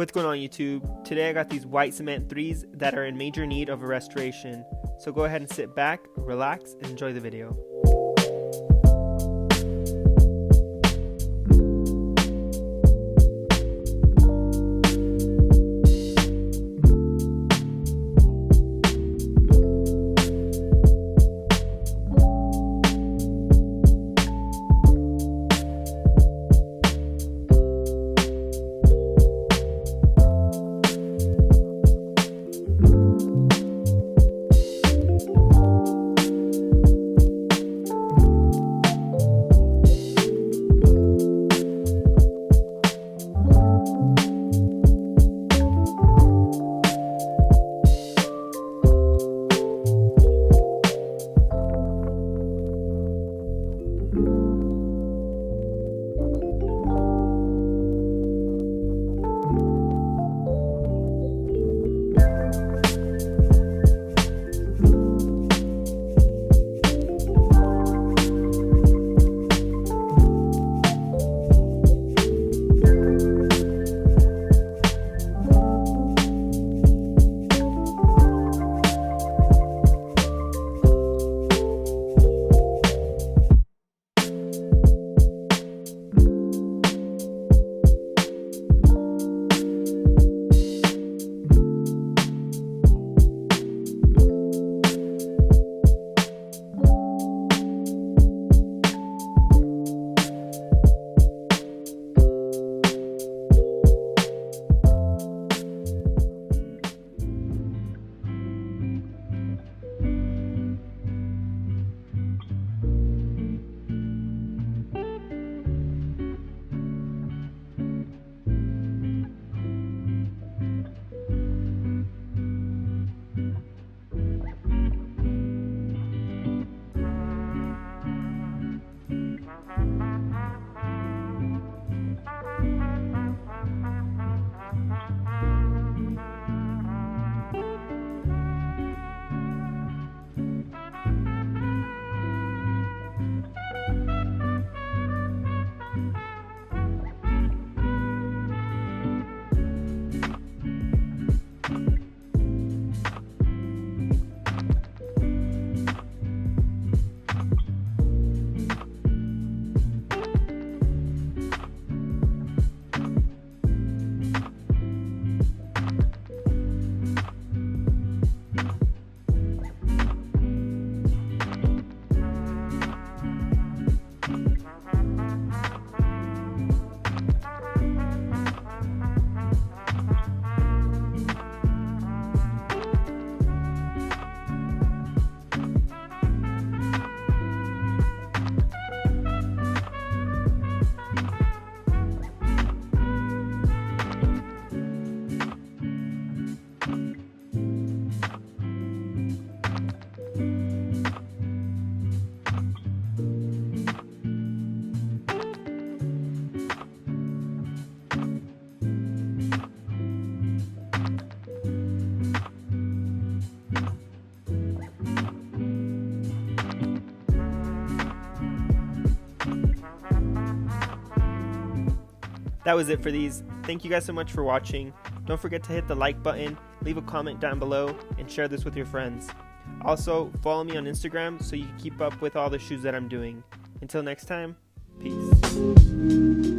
What's going on YouTube? Today I got these white cement 3's that are in major need of a restoration. So go ahead and sit back, relax, and enjoy the video. That was it for these. Thank you guys so much for watching. Don't forget to hit the like button, leave a comment down below, and share this with your friends. Also, follow me on Instagram so you can keep up with all the shoes that I'm doing. Until next time, peace.